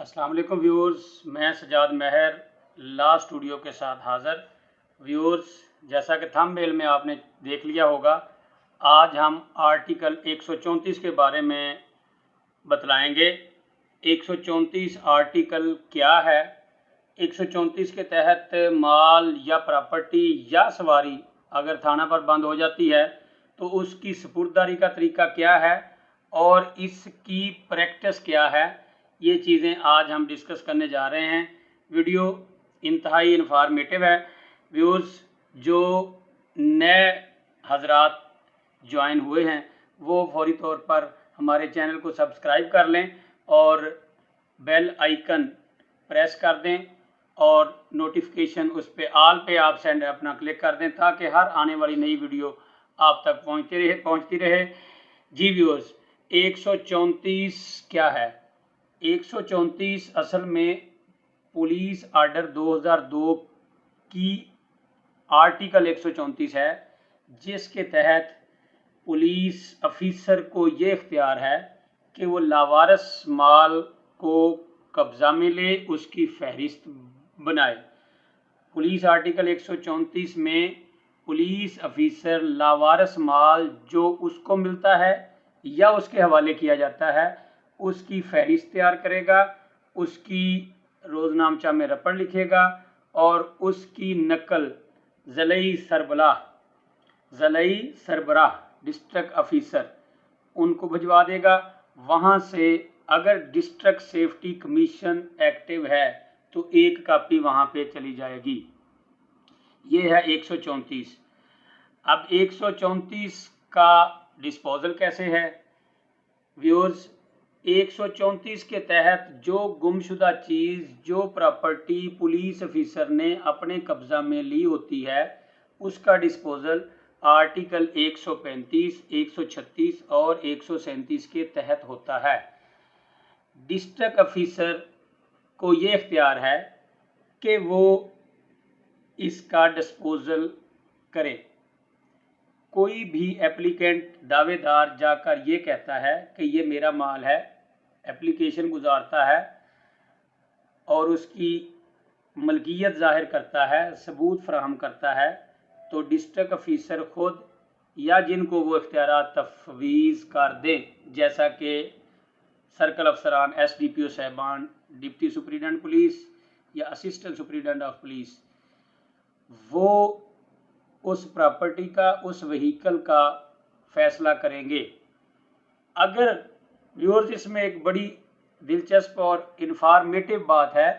अस्सलाम वालेकुम व्यूअर्स, मैं सजाद महर ला स्टूडियो के साथ हाज़िर। व्यूअर्स, जैसा कि थंबनेल में आपने देख लिया होगा, आज हम आर्टिकल 134 के बारे में बतलाएंगे। 134 आर्टिकल क्या है? 134 के तहत माल या प्रॉपर्टी या सवारी अगर थाना पर बंद हो जाती है तो उसकी सपुर्ददारी का तरीका क्या है और इसकी प्रैक्टिस क्या है, ये चीज़ें आज हम डिस्कस करने जा रहे हैं। वीडियो इंतहाई इन्फॉर्मेटिव है। व्यूज़, जो नए हजरात ज्वाइन हुए हैं वो फौरी तौर पर हमारे चैनल को सब्सक्राइब कर लें और बेल आइकन प्रेस कर दें और नोटिफिकेशन उस पर ऑल पे आप सेंड अपना क्लिक कर दें ताकि हर आने वाली नई वीडियो आप तक पहुंचती रहे। जी व्यूअर्स, 134 क्या है? 134 असल में पुलिस आर्डर 2002 की आर्टिकल 134 है, जिसके तहत पुलिस अफीसर को ये इख्तियार है कि वो लावारिस माल को कब्जा में ले, उसकी फहरिस्त बनाए। पुलिस आर्टिकल 134 में पुलिस अफीसर लावारिस माल जो उसको मिलता है या उसके हवाले किया जाता है उसकी फहरिस्त तैयार करेगा, उसकी रोजनामचा में रपड़ लिखेगा और उसकी नकल ज़िलई सरबराह डिस्ट्रिक्ट ऑफिसर उनको भिजवा देगा। वहाँ से अगर डिस्ट्रिक्ट सेफ्टी कमीशन एक्टिव है तो एक कापी वहाँ पे चली जाएगी। ये है 134। अब 134 का डिस्पोजल कैसे है? व्यूअर्स, 134 के तहत जो गुमशुदा चीज़, जो प्रॉपर्टी पुलिस ऑफिसर ने अपने कब्जा में ली होती है उसका डिस्पोजल आर्टिकल 135, 136 और 137 के तहत होता है। डिस्ट्रिक्ट ऑफिसर को ये इख्तियार है कि वो इसका डिस्पोजल करे। कोई भी एप्लीकेंट दावेदार जाकर ये कहता है कि ये मेरा माल है, एप्लीकेशन गुजारता है और उसकी मलकियत जाहिर करता है, सबूत फराहम करता है, तो डिस्ट्रिक्ट ऑफिसर खुद या जिनको वो इख्तियारात तफवीज़ कर दें, जैसा कि सर्कल अफसरान, SDPO साहबान, डिप्टी सुपरिटेंडेंट पुलिस या असिस्टेंट सुपरिटेंडेंट ऑफ पुलिस, वो उस प्रॉपर्टी का, उस व्हीकल का फैसला करेंगे। अगर व्यूअर्स, इसमें एक बड़ी दिलचस्प और इन्फॉर्मेटिव बात है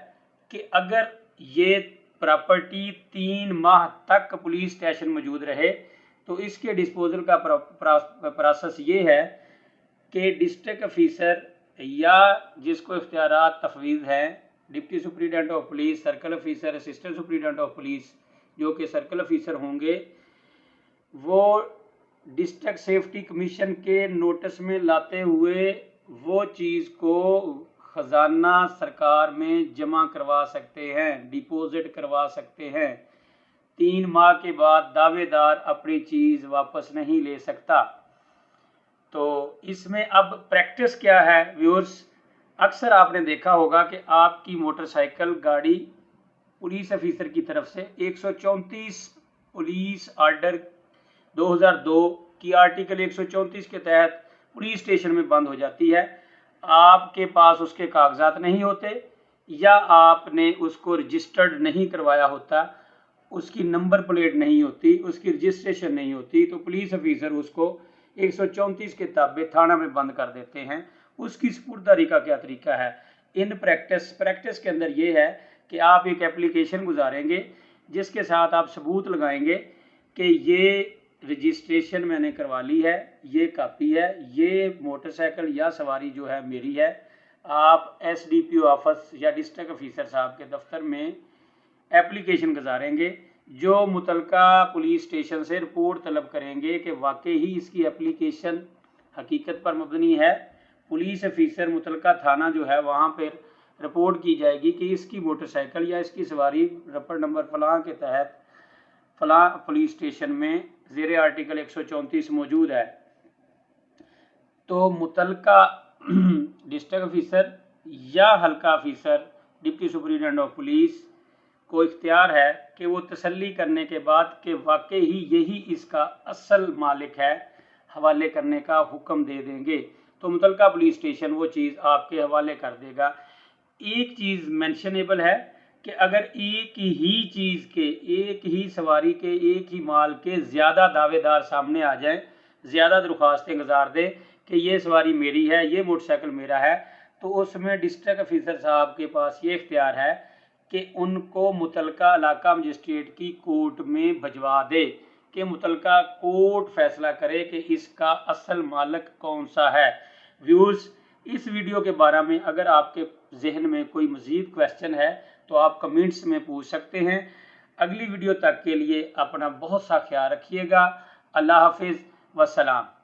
कि अगर ये प्रॉपर्टी 3 माह तक पुलिस स्टेशन मौजूद रहे तो इसके डिस्पोजल का प्रोसेस ये है कि डिस्ट्रिक्ट ऑफिसर या जिसको इख्तियारात तफवीज़ हैं, deputy superintendent of police, circle officer, assistant superintendent of police जो कि सर्कल ऑफिसर होंगे, वो डिस्ट्रिक्ट सेफ्टी कमीशन के नोटिस में लाते हुए वो चीज़ को ख़जाना सरकार में जमा करवा सकते हैं, डिपॉजिट करवा सकते हैं। 3 माह के बाद दावेदार अपनी चीज़ वापस नहीं ले सकता। तो इसमें अब प्रैक्टिस क्या है व्यूअर्स? अक्सर आपने देखा होगा कि आपकी मोटरसाइकिल गाड़ी पुलिस ऑफिसर की तरफ से 134 पुलिस आर्डर 2002 की आर्टिकल 134 के तहत पुलिस स्टेशन में बंद हो जाती है। आपके पास उसके कागजात नहीं होते या आपने उसको रजिस्टर्ड नहीं करवाया होता, उसकी नंबर प्लेट नहीं होती, उसकी रजिस्ट्रेशन नहीं होती, तो पुलिस ऑफिसर उसको 134 के ताबे थाना में बंद कर देते हैं। उसकी सपुर्ददारी का क्या तरीका है? इन प्रैक्टिस के अंदर ये है कि आप एक एप्लीकेशन गुजारेंगे जिसके साथ आप सबूत लगाएंगे कि ये रजिस्ट्रेशन मैंने करवा ली है, ये कापी है, ये मोटरसाइकिल या सवारी जो है मेरी है। आप SDPO ऑफिस या डिस्ट्रिक्ट ऑफिसर साहब के दफ्तर में एप्लीकेशन गुजारेंगे, जो मुतलका पुलिस स्टेशन से रिपोर्ट तलब करेंगे कि वाकई ही इसकी एप्लीकेशन हकीकत पर मबनी है। पुलिस ऑफिसर मुतलका थाना जो है वहाँ पर रिपोर्ट की जाएगी कि इसकी मोटरसाइकिल या इसकी सवारी रपड़ नंबर फलां के तहत फलां पुलिस स्टेशन में ज़ेरे आर्टिकल 134 मौजूद है। तो मुतलका डिस्ट्रिक्ट ऑफिसर या हल्का officer deputy superintendent of police को इख्तियार है कि वो तसल्ली करने के बाद कि वाकई ही यही इसका असल मालिक है, हवाले करने का हुक्म दे देंगे तो मुतलका पुलिस स्टेशन वो चीज़ आपके हवाले कर देगा। एक चीज़ मेंशनेबल है कि अगर एक ही चीज़ के, एक ही सवारी के, एक ही माल के ज़्यादा दावेदार सामने आ जाएं, ज़्यादा दरख्वास्तें गुजार दें कि ये सवारी मेरी है, ये मोटरसाइकिल मेरा है, तो उसमें डिस्ट्रिक्ट ऑफिसर साहब के पास ये इख्तियार है कि उनको मुतलका इलाका मजिस्ट्रेट की कोर्ट में भिजवा दे कि मुतलका कोर्ट फैसला करे कि इसका असल मालिक कौन सा है। व्यूज़, इस वीडियो के बारे में अगर आपके जहन में कोई मज़ीद क्वेश्चन है तो आप कमेंट्स में पूछ सकते हैं। अगली वीडियो तक के लिए अपना बहुत सा ख्याल रखिएगा। अल्लाह हाफिज़ वस्सलाम।